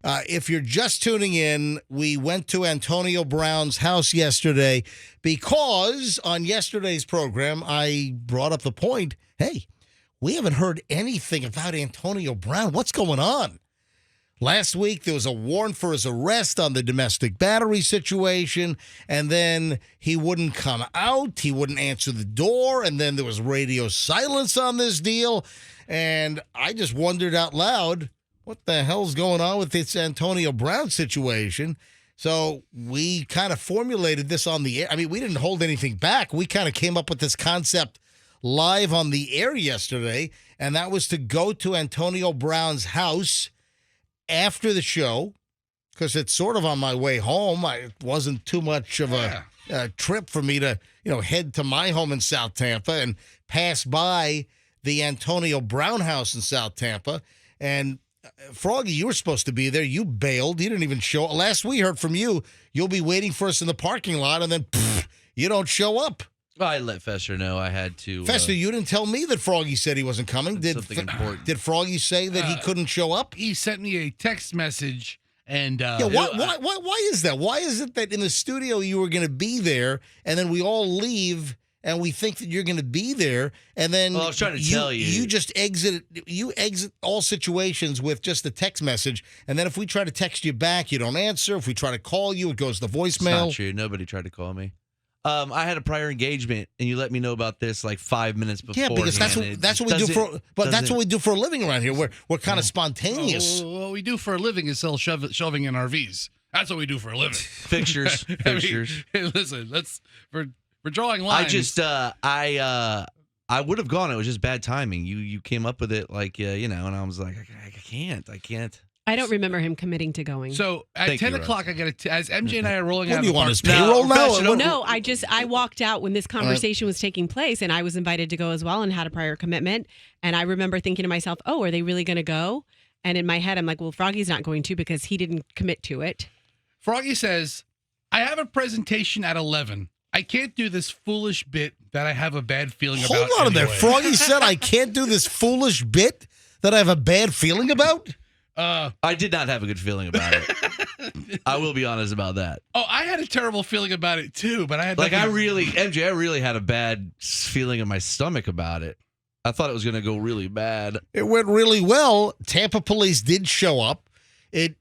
If you're just tuning in, we went to Antonio Brown's house yesterday because on yesterday's program, I brought up the point, hey, we haven't heard anything about Antonio Brown. What's going on? Last week, there was a warrant for his arrest on the domestic battery situation, and then he wouldn't come out. He wouldn't answer the door, and then there was radio silence on this deal. And I just wondered out loud, what the hell's going on with this Antonio Brown situation? So we kind of formulated this on the air. I mean, we didn't hold anything back. We kind of came up with this concept live on the air yesterday, and that was to go to Antonio Brown's house after the show, because it's sort of on my way home. It wasn't too much of a trip for me to, head to my home in South Tampa and pass by the Antonio Brown house in South Tampa. And Froggy, you were supposed to be there. You bailed. You didn't even show up. Last we heard from you, you'll be waiting for us in the parking lot, and then you don't show up. Well, I let Fester know I had to. Fester, you didn't tell me that Froggy said he wasn't coming. Something important. Did Froggy say that he couldn't show up? He sent me a text message, and why is that? Why is it that in the studio you were going to be there, and then we all leave, and we think that you're going to be there, and then I was trying to tell you, you just exit all situations with just a text message, and then if we try to text you back, you don't answer. If we try to call you, it goes to voicemail. It's not true. Nobody tried to call me. I had a prior engagement, and you let me know about this like 5 minutes before. Yeah, because that's what we do for. But that's what we do for a living around here. We're kind of spontaneous. What we do for a living is sell shoving in RVs. That's what we do for a living. Fixtures. Hey, listen, we're drawing lines. I would have gone. It was just bad timing. You came up with it and I was like, I can't. I don't remember him committing to going. So at 10 o'clock, I get as MJ and I are rolling out. What do you want, his park. payroll now? No, I walked out when this conversation was taking place, and I was invited to go as well and had a prior commitment. And I remember thinking to myself, oh, are they really going to go? And in my head, I'm like, well, Froggy's not going to because he didn't commit to it. Froggy says, I have a presentation at 11. I can't do this foolish bit that I have a bad feeling about. Hold on anyway. there. Froggy said I can't do this foolish bit that I have a bad feeling about? I did not have a good feeling about it. I will be honest about that. Oh, I had a terrible feeling about it too, but I had I really had a bad feeling in my stomach about it. I thought it was going to go really bad. It went really well. Tampa police did show up. I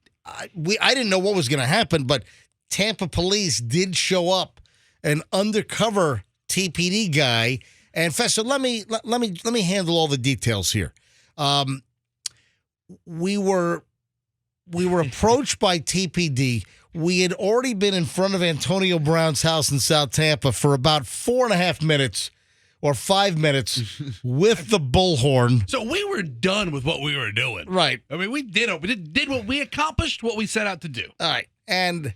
didn't know what was going to happen, but Tampa police did show up. An undercover TPD guy. And Fester, let me handle all the details here. We were approached by TPD. We had already been in front of Antonio Brown's house in South Tampa for about 4.5 minutes or 5 minutes with the bullhorn. So we were done with what we were doing. Right. I mean, we did what we accomplished, what we set out to do. All right. And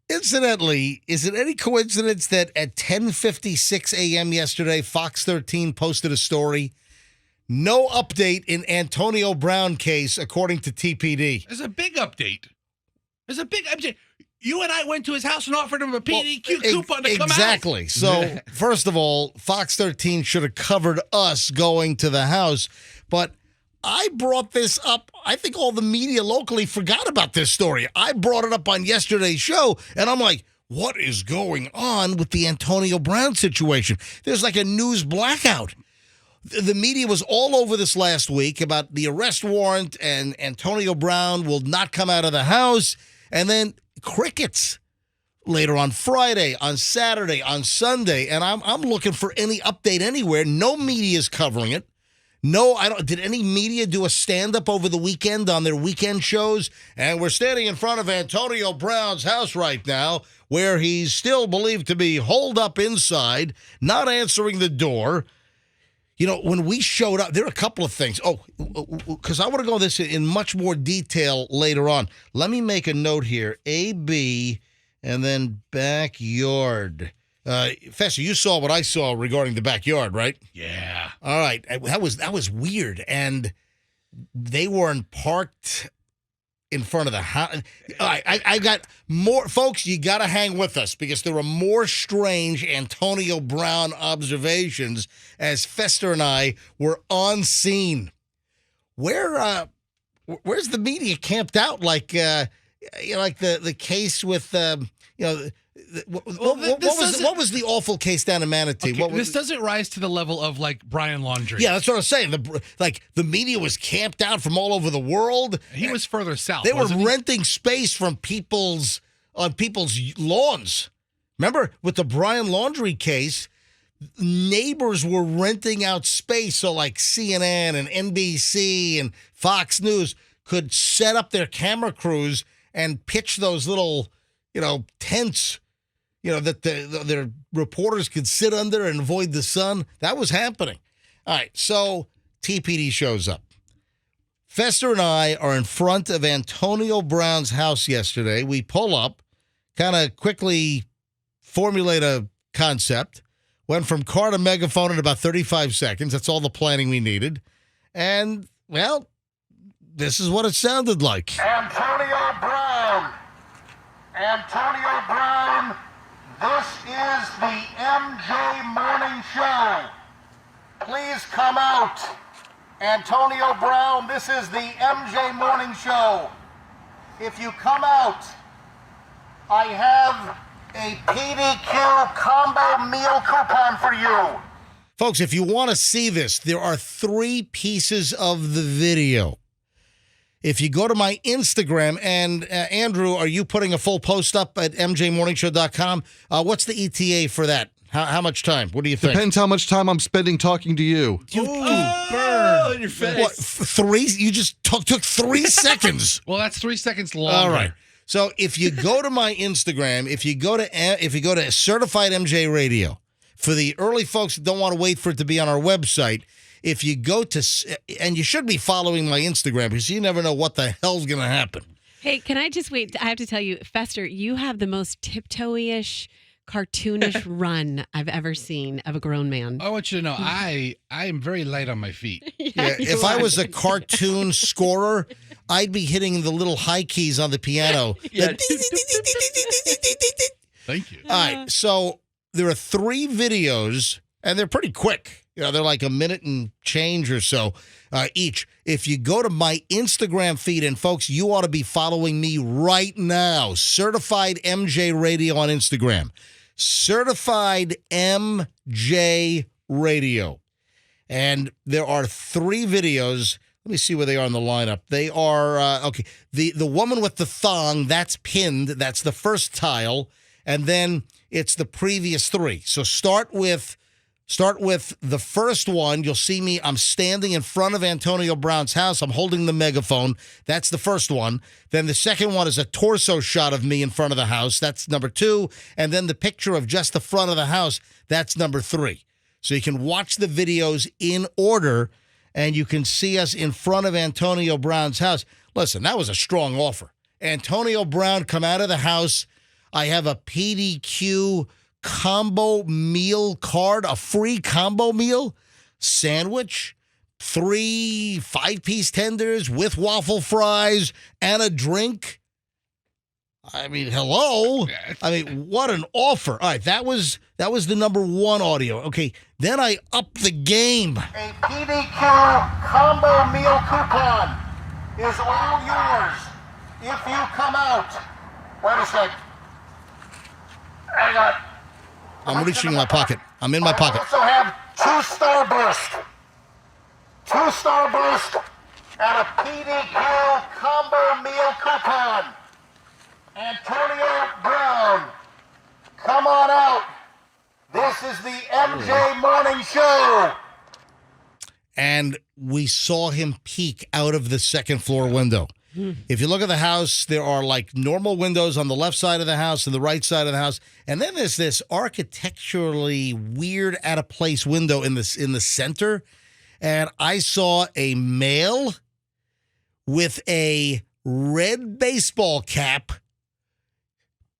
incidentally, is it any coincidence that at 10:56 a.m. yesterday, Fox 13 posted a story? No update in Antonio Brown case, according to TPD. There's a big update. You and I went to his house and offered him a PDQ coupon to come out. Exactly. So, first of all, Fox 13 should have covered us going to the house. But I brought this up. I think all the media locally forgot about this story. I brought it up on yesterday's show, and I'm like, what is going on with the Antonio Brown situation? There's like a news blackout. The media was all over this last week about the arrest warrant, and Antonio Brown will not come out of the house. And then crickets later on Friday, on Saturday, on Sunday. And I'm looking for any update anywhere. No media is covering it. No, I don't. Did any media do a stand-up over the weekend on their weekend shows? And we're standing in front of Antonio Brown's house right now, where he's still believed to be holed up inside, not answering the door. When we showed up, there are a couple of things. Oh, because I want to go this in much more detail later on. Let me make a note here. AB and then backyard. Fester, you saw what I saw regarding the backyard, right? Yeah. All right. That was weird. And they weren't parked in front of the house. I got more. Folks, you got to hang with us because there are more strange Antonio Brown observations as Fester and I were on scene. Where where's the media camped out? Like, like the case with, what was the awful case down in Manatee? Okay, this doesn't rise to the level of like Brian Laundrie. Yeah, that's what I was saying. The media was camped out from all over the world. He was further south. They were wasn't he? renting space from people's lawns. Remember with the Brian Laundrie case, neighbors were renting out space so like CNN and NBC and Fox News could set up their camera crews and pitch those little, tents, that their reporters could sit under and avoid the sun. That was happening. All right, so TPD shows up. Fester and I are in front of Antonio Brown's house yesterday. We pull up, kind of quickly formulate a concept, went from car to megaphone in about 35 seconds. That's all the planning we needed. And, well, this is what it sounded like. Antonio Brown, this is the MJ Morning Show. Please come out. Antonio Brown, this is the MJ Morning Show. If you come out, I have a PDQ combo meal coupon for you. Folks, if you want to see this, there are 3 pieces of the video. If you go to my Instagram, and Andrew, are you putting a full post up at mjmorningshow.com? What's the ETA for that? How much time? What do you think? Depends how much time I'm spending talking to you. Burn in your face. What, 3? You just took 3 seconds. Well, that's 3 seconds longer. All right. So if you go to my Instagram, if you go to Certified MJ Radio, for the early folks that don't want to wait for it to be on our website, if you go to, and you should be following my Instagram because you never know what the hell's going to happen. Hey, can I just wait? I have to tell you, Fester, you have the most tiptoe-ish, cartoonish run I've ever seen of a grown man. I want you to know, I am very light on my feet. Yeah, if I was a cartoon scorer, I'd be hitting the little high keys on the piano. Yeah. Thank you. All right, so there are 3 videos, and they're pretty quick. They're like a minute and change or so each. If you go to my Instagram feed, and folks, you ought to be following me right now. Certified MJ Radio on Instagram. Certified MJ Radio. And there are 3 videos. Let me see where they are in the lineup. They are, okay, the woman with the thong, that's pinned. That's the first tile. And then it's the previous 3. So start with the first one. You'll see me. I'm standing in front of Antonio Brown's house. I'm holding the megaphone. That's the first one. Then the second one is a torso shot of me in front of the house. That's number 2. And then the picture of just the front of the house. That's number 3. So you can watch the videos in order, and you can see us in front of Antonio Brown's house. Listen, that was a strong offer. Antonio Brown, come out of the house. I have a PDQ combo meal card, a free combo meal, sandwich, 3 5-piece tenders with waffle fries and a drink. I mean, hello. I mean, what an offer. All right, that was the number 1 audio. Okay, then I upped the game. A PDQ combo meal coupon is all yours if you come out. Wait a sec. Hang on. I'm reaching my pocket. I'm in my I pocket. also have 2 Starburst, and a PDQ combo meal coupon. Antonio Brown, come on out. This is the MJ Morning Show. And we saw him peek out of the second floor window. If you look at the house, there are like normal windows on the left side of the house and the right side of the house. And then there's this architecturally weird out-of-place window in the center. And I saw a male with a red baseball cap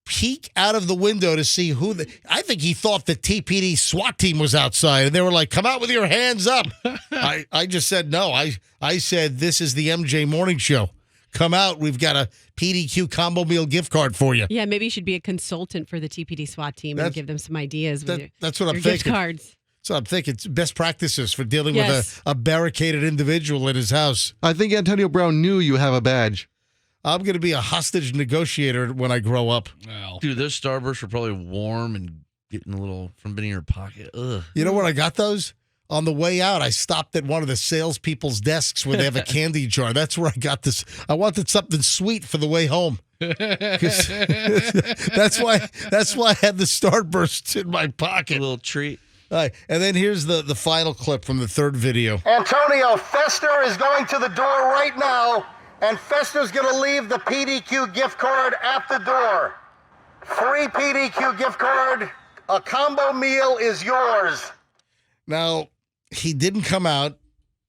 peek out of the window to see who I think he thought the TPD SWAT team was outside, and they were like, come out with your hands up. I just said no. I said, this is the MJ Morning Show. Come out. We've got a PDQ combo meal gift card for you. Yeah, maybe you should be a consultant for the TPD SWAT team and give them some ideas with that's what I'm your thinking. gift cards. So I'm thinking it's best practices for dealing Yes. with a barricaded individual in his house. I think Antonio Brown knew you have a badge. I'm going to be a hostage negotiator when I grow up. Well, Dude, those Starbursts were probably warm and getting a little from in your pocket. Ugh. You know where I got those? On the way out, I stopped at one of the salespeople's desks where they have a candy jar. That's where I got this. I wanted something sweet for the way home. 'Cause that's why I had the Starbursts in my A pocket. little treat. All right, and then here's the final clip from the third video. Antonio, Fester is going to the door right now, and Fester's going to leave the PDQ gift card at the door. Free PDQ gift card. A combo meal is yours. Now, he didn't come out.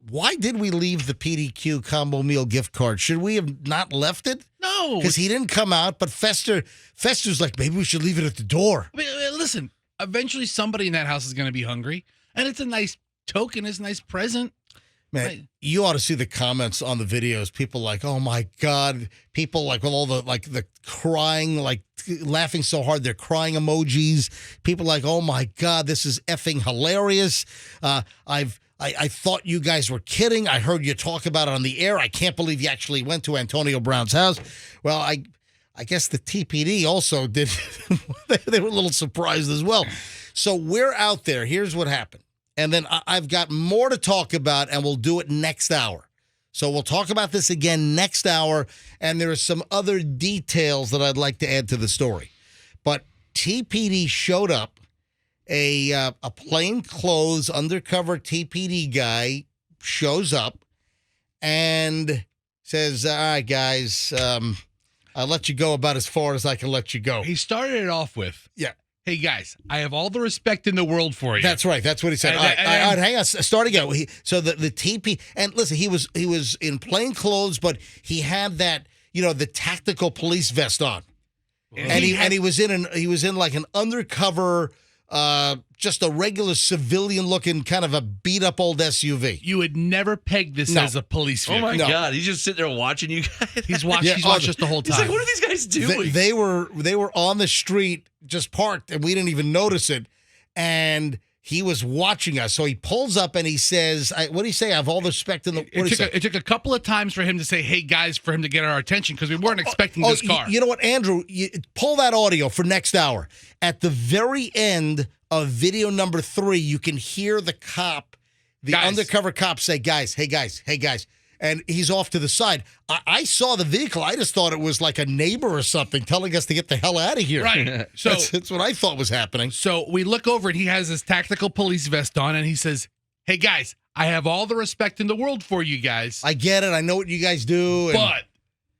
Why did we leave the PDQ combo meal gift card? Should we have not left it? no. Because he didn't come out, but Fester's like, maybe we should leave it at the door. I mean, listen, eventually somebody in that house is going to be hungry, and it's a nice token, it's a nice present. Man, Right. you ought to see the comments on the videos. People like, oh my God. People like with all the crying, like laughing so hard, they're crying emojis. People like, oh my God, this is effing hilarious. I thought you guys were kidding. I heard you talk about it on the air. I can't believe you actually went to Antonio Brown's house. Well, I guess the TPD also did. They were a little surprised as well. So we're out there. Here's what happened. And then I've got more to talk about, and we'll do it next hour. So we'll talk about this again next hour, and there are some other details that I'd like to add to the story. But TPD showed up. A plainclothes undercover TPD guy shows up and says, all right, guys, I'll let you go about as far as I can let you go. He started it off with, Yeah. hey, guys, I have all the respect in the world for you. That's right. That's what he said. And- All right, and- all right, hang on. Start again. So the TP, and listen, he was in plain clothes, but he had that, the tactical police vest on, and he was in like an undercover, just a regular civilian looking kind of a beat up old SUV. You would never peg this No. as a police Oh vehicle. my No. God. He's just sitting there watching you guys. He's watched Yeah, us the whole time. He's like, what are these guys doing? They were on the street just parked, and we didn't even notice it. And he was watching us. So he pulls up and he says, what do you say? I have all the respect in the what do you say? It took a couple of times for him to say, hey, guys, for him to get our attention because we weren't expecting this car. You know what, Andrew? Pull that audio for next hour. At the very end of video number 3, you can hear the cop, the Guys. undercover cop say, guys, hey, guys. And he's off to the side. I saw the vehicle. I just thought it was like a neighbor or something telling us to get the hell out of here. Right. So, That's what I thought was happening. so we look over and he has his tactical police vest on and he says, hey, guys, I have all the respect in the world for you guys, I get it. I know what you guys do. And but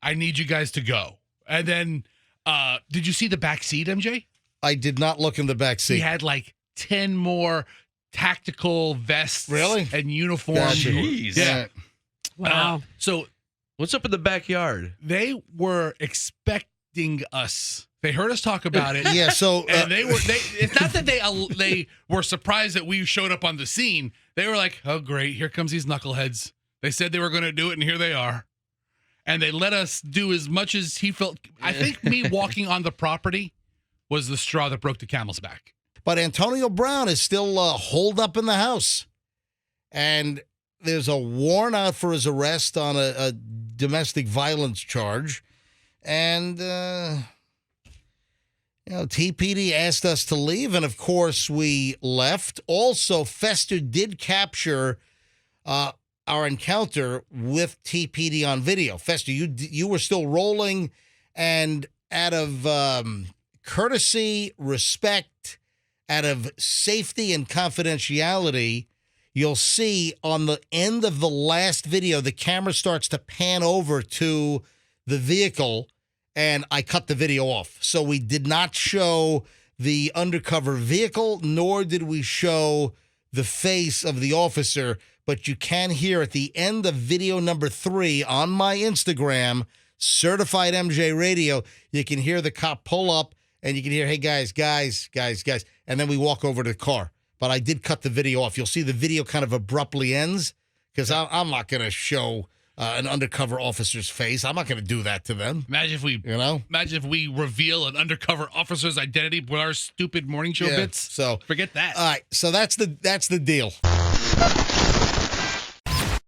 I need you guys to go. And then, did you see the back seat, MJ? I did not look in the back seat. He had like 10 more tactical vests Really? and uniforms. Gotcha. Jeez. Yeah. Wow. So What's up in the backyard? they were expecting us. They heard us talk about it. Yeah, so And it's not that they were surprised that we showed up on the scene. They were like, oh, great. Here comes these knuckleheads. They said they were going to do it, and here they are. And they let us do as much as he felt. I think me walking on the property was the straw that broke the camel's back. but Antonio Brown is still holed up in the house. And there's a warrant out for his arrest on a domestic violence charge. And, TPD asked us to leave, and of course we left. Also, Fester did capture our encounter with TPD on video. Fester, you were still rolling, and out of courtesy, respect, out of safety and confidentiality, you'll see on the end of the last video, the camera starts to pan over to the vehicle, and I cut the video off. So we did not show the undercover vehicle, nor did we show the face of the officer, but you can hear at the end of video number 3 on my Instagram, Certified MJ Radio, you can hear the cop pull up, and you can hear, hey, guys. And then we walk over to the car. But I did cut the video off. You'll see the video kind of abruptly ends because I'm not going to show an undercover officer's face. I'm not going to do that to them. Imagine if we reveal an undercover officer's identity with our stupid morning show bits. So forget that. All right, so that's the deal.